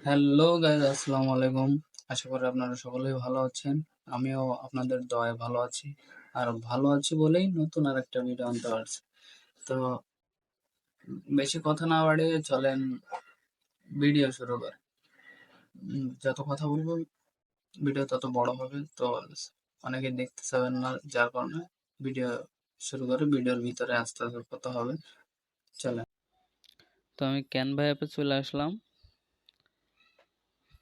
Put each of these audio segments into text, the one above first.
Hello guys, আসসালামু আলাইকুম। আশা করি আপনারা সকলেই ভালো আছেন। আমিও আপনাদের দয়ায় ভালো আছি। আর ভালো আছি বলেই নতুন আরেকটা ভিডিও আনতে পারছি। তো বেশি কথা না বাড়িয়ে চলেন ভিডিও শুরু করি। যত কথা বলবো ভিডিও তত বড় হবে। তো অনেকে দেখতে চাবেন না, যার কারণে ভিডিও শুরু করে ভিডিওর ভিতরে আস্তে আস্তে কথা হবে। চলেন। তো আমি ক্যানভা অ্যাপে চলে আসলাম।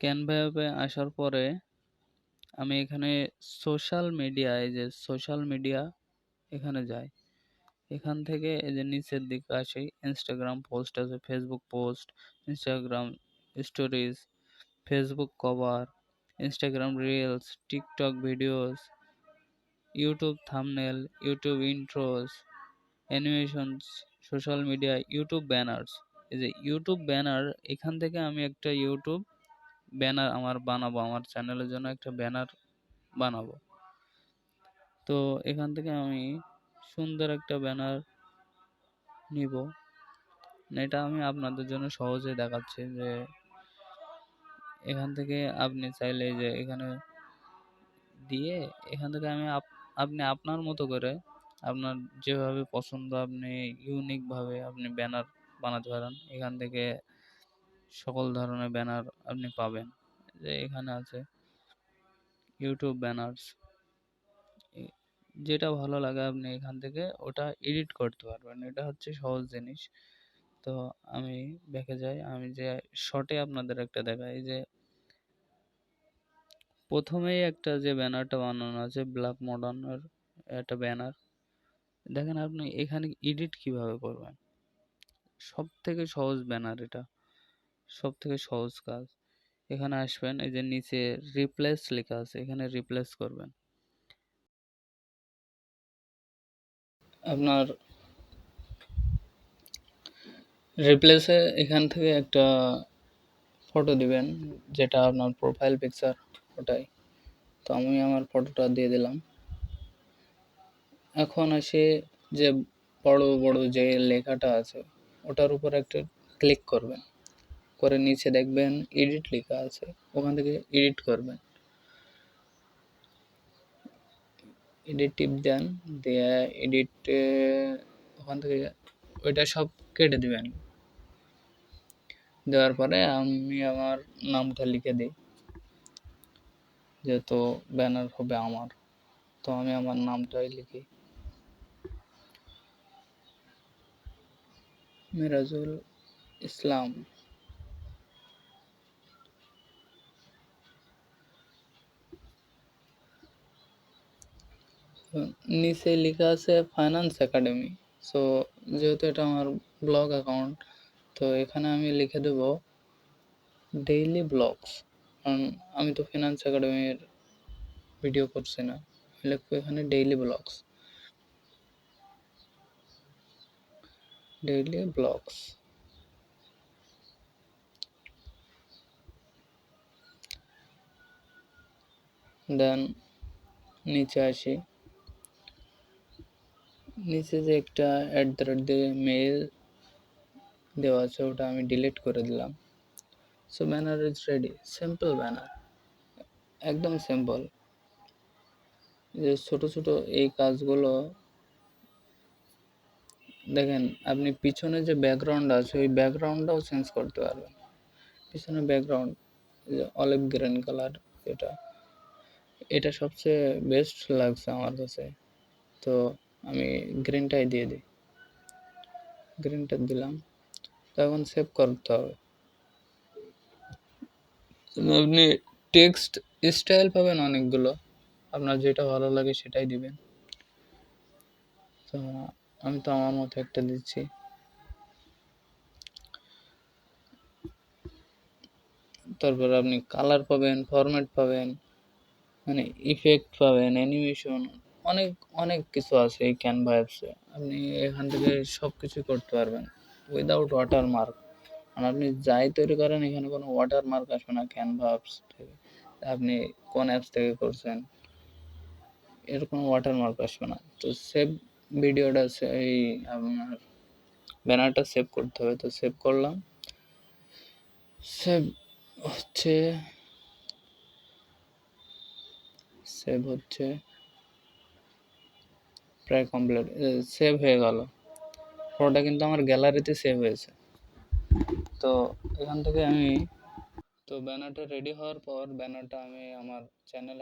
ক্যানভা অ্যাপে আসার পরে আমি এখানে সোশ্যাল মিডিয়া এখানে যাই। এখান থেকে এই যে নিচের দিকে আসি, ইনস্টাগ্রাম পোস্ট আছে, Facebook post, Instagram stories, Facebook cover, Instagram reels, TikTok videos, YouTube thumbnail, YouTube intros, animations, social media, YouTube banners. এই যে ইউটিউব ব্যানার, এখান থেকে আমি একটা ইউটিউব ব্যানার বানাবো, আমার চ্যানেলের জন্য একটা ব্যানার বানাবো। তো এখান থেকে আমি সুন্দর একটা ব্যানার নিব। এটা আমি আপনাদের জন্য সহজে দেখাচ্ছি যে এখান থেকে আপনি চাইলে যে এখানে দিয়ে এখান থেকে আপনি আপনার মতো করে আপনার যেভাবে পছন্দ আপনি ইউনিক ভাবে আপনি ব্যানার বানাতে পারেন। এখান থেকে সকল ধরনের ব্যানার আপনি পাবেন। যে এখানে আছে ইউটিউব ব্যানার্স, যেটা ভালো লাগে আপনি এখান থেকে ওটা এডিট করতে পারবেন। এটা হচ্ছে সহজ জিনিস। তো আমি ব্যাকে যাই, আমি যে শর্টে আপনাদের একটা দেখাই যে প্রথমেই একটা যে ব্যানারটা বানানো আছে ব্ল্যাক মডার্নের একটা ব্যানার, দেখেন আপনি এখানে এডিট কিভাবে করবেন। সব থেকে সহজ ব্যানার এটা, সব থেকে সহজ কাজ। এখানে আসবেন, এই যে নিচে রিপ্লেস লেখা আছে, এখানে রিপ্লেস করবেন। আপনার রিপ্লেসে এখান থেকে একটা ফটো দিবেন, যেটা আপনার প্রোফাইল পিকচার ওটাই। তো আমি আমার ফটোটা দিয়ে দিলাম। এখন আসে যে বড় বড় যে লেখাটা আছে ওটার উপর একটা ক্লিক করবেন, করে নিচে দেখবেন এডিট লেখা আছে, ওখান থেকে এডিট করবেন। এডিট টিপ দেন, দিয়ে এডিট ওখান থেকে ওইটা সব কেটে দিবেন। দেওয়ার পরে আমি আমার নামটা লিখে দিই, যেহেতু ব্যানার হবে আমার, তো আমি আমার নামটাই লিখি, মিরাজুল ইসলাম। নিচে লেখা আছে ফাইন্যান্স একাডেমি। সো যেহেতু এটা আমার ব্লগ অ্যাকাউন্ট, তো এখানে আমি লিখে দেব ডেইলি ব্লগস, কারণ আমি তো ফিনান্স একাডেমির ভিডিও করছি না। লিখবো এখানে ডেইলি ব্লগস, ডেইলি ব্লগস। দেন নিচে আসি, নিচে যে একটা @ মেইল দেওয়া আছে ওটা আমি ডিলিট করে দিলাম। So banner is ready, simple banner, একদম সিম্পল। যে ছোট ছোট এই কাজগুলো দেখেন, আপনি পিছনে যে ব্যাকগ্রাউন্ড আছে ওই ব্যাকগ্রাউন্ডটাও চেঞ্জ করতে পারবেন। পিছনে ব্যাকগ্রাউন্ড অলিভ গ্রিন কালার, এটা এটা সবচেয়ে বেস্ট লাগছে আমার কাছে। তো আমি গ্রিনটাই দিয়ে দিই, গ্রিনটা দিলাম। তো এখন সেভ করতে হবে। আপনি টেক্সট স্টাইল পাবেন অনেকগুলো, আপনার যেটা ভালো লাগে সেটাই দিবেন। তো আমি তো আমার মতো একটা দিচ্ছি। তারপর আপনি কালার পাবেন, ফরম্যাট পাবেন, মানে ইফেক্ট পাবেন, অ্যানিমেশন, অনেক অনেক কিছু আছে এই ক্যানভা অ্যাপসে। আপনি এখান থেকে সব কিছু করতে পারবেন উইদাউট ওয়াটারমার্ক। আর আপনি যাই তৈরি করেন এখানে কোনো ওয়াটারমার্ক আসবে না ক্যানভা অ্যাপস থেকে। আপনি কোন অ্যাপস থেকে করছেন এর কোনো ওয়াটারমার্ক আসবে না। তো সেভ ভিডিওটা, এই আপনার ব্যানারটা সেভ করতে হবে। তো সেভ করলাম, সেভ হচ্ছে, সেভ হচ্ছে, প্রায় কমপ্লিট, সেভ হয়ে গেল। ফটোটা কিন্তু আমার গ্যালারিতে সেভ হয়েছে। তো এখান থেকে আমি, তো ব্যানারটা রেডি হওয়ার পর ব্যানারটা আমি আমার চ্যানেলে